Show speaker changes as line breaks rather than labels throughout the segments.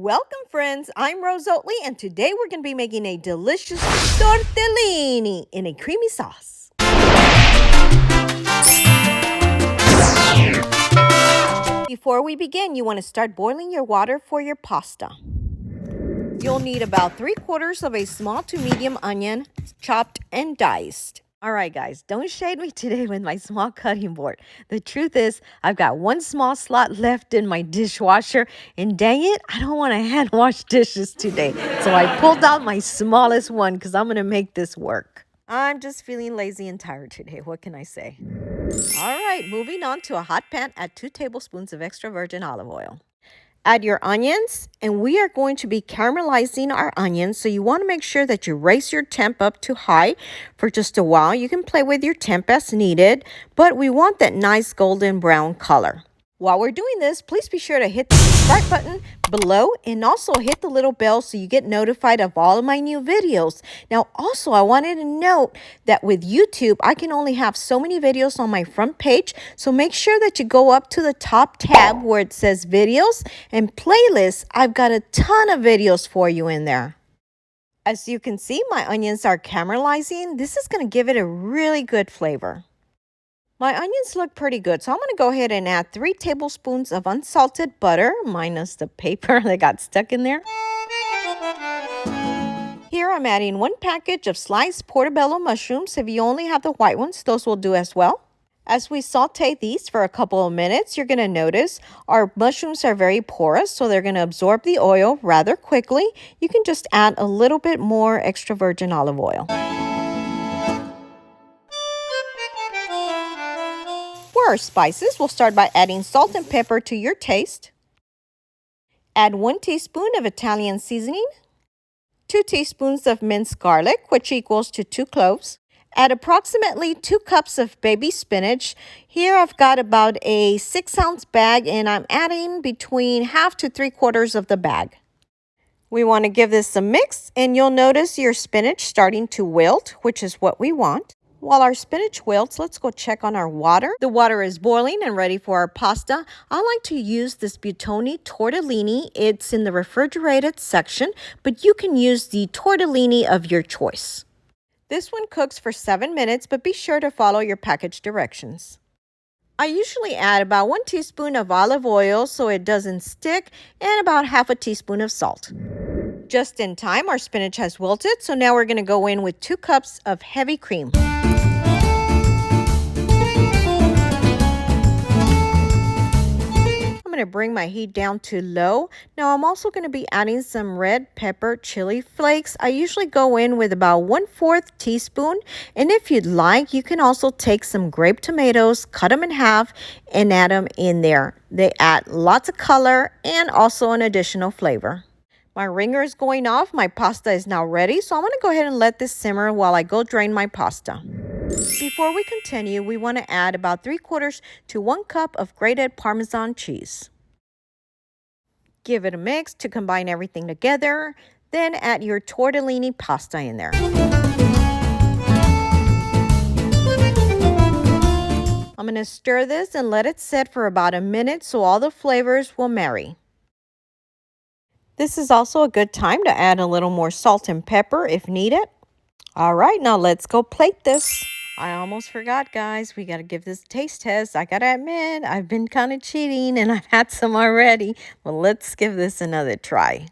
Welcome friends, I'm Rose Oatley and today we're going to be making a delicious tortellini in a creamy sauce. Before we begin, you want to start boiling your water for your pasta. You'll need about 3/4 of a small to medium onion, chopped and diced. All right, guys, don't shade me today with my small cutting board. The truth is, I've got one small slot left in my dishwasher, and dang it, I don't want to hand wash dishes today. So I pulled out my smallest one because I'm going to make this work. I'm just feeling lazy and tired today. What can I say? All right, moving on to a hot pan, add 2 tablespoons of extra virgin olive oil. Add your onions, and we are going to be caramelizing our onions, so you want to make sure that you raise your temp up to high for just a while. You can play with your temp as needed, but we want that nice golden brown color. While we're doing this, please be sure to hit the subscribe button below and also hit the little bell so you get notified of all of my new videos. Now, also, I wanted to note that with YouTube, I can only have so many videos on my front page, so make sure that you go up to the top tab where it says videos and playlists. I've got a ton of videos for you in there. As you can see, my onions are caramelizing. This is going to give it a really good flavor. My onions look pretty good, so I'm going to go ahead and add 3 tablespoons of unsalted butter, minus the paper that got stuck in there. Here I'm adding 1 package of sliced portobello mushrooms. If you only have the white ones, those will do as well. As we saute these for a couple of minutes, you're going to notice our mushrooms are very porous, so they're going to absorb the oil rather quickly. You can just add a little bit more extra virgin olive oil. For our spices, we'll start by adding salt and pepper to your taste. Add 1 teaspoon of Italian seasoning, 2 teaspoons of minced garlic, which equals to 2 cloves. Add approximately 2 cups of baby spinach. Here I've got about a 6-ounce bag, and I'm adding between half to 3/4 of the bag. We want to give this a mix, and you'll notice your spinach starting to wilt, which is what we want. While our spinach wilts, let's go check on our water. The water is boiling and ready for our pasta. I like to use this Buitoni tortellini. It's in the refrigerated section, but you can use the tortellini of your choice. This one cooks for 7 minutes, but be sure to follow your package directions. I usually add about 1 teaspoon of olive oil so it doesn't stick, and about half a teaspoon of salt. Just in time, our spinach has wilted, so now we're going to go in with 2 cups of heavy cream. I'm going to bring my heat down to low. Now I'm also going to be adding some red pepper chili flakes. I usually go in with about 1/4 teaspoon. And if you'd like, you can also take some grape tomatoes, cut them in half, and add them in there. They add lots of color and also an additional flavor. My ringer is going off. My pasta is now ready, so I'm going to go ahead and let this simmer while I go drain my pasta. Before we continue, we want to add about 3/4 to 1 cup of grated Parmesan cheese. Give it a mix to combine everything together. Then add your tortellini pasta in there. I'm going to stir this and let it sit for about a minute so all the flavors will marry. This is also a good time to add a little more salt and pepper if needed. All right, now let's go plate this. I almost forgot, guys. We got to give this a taste test. I got to admit, I've been kind of cheating and I've had some already. Well, let's give this another try.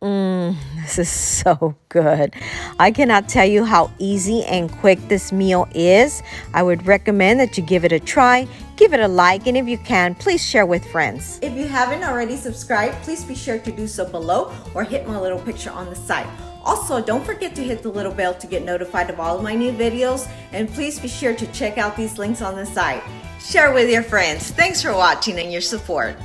This is so good. I cannot tell you how easy and quick this meal is. I would recommend that you give it a try, give it a like, and if you can, please share with friends. If you haven't already subscribed, please be sure to do so below or hit my little picture on the side. Also, don't forget to hit the little bell to get notified of all of my new videos, and please be sure to check out these links on the side. Share with your friends. Thanks for watching and your support.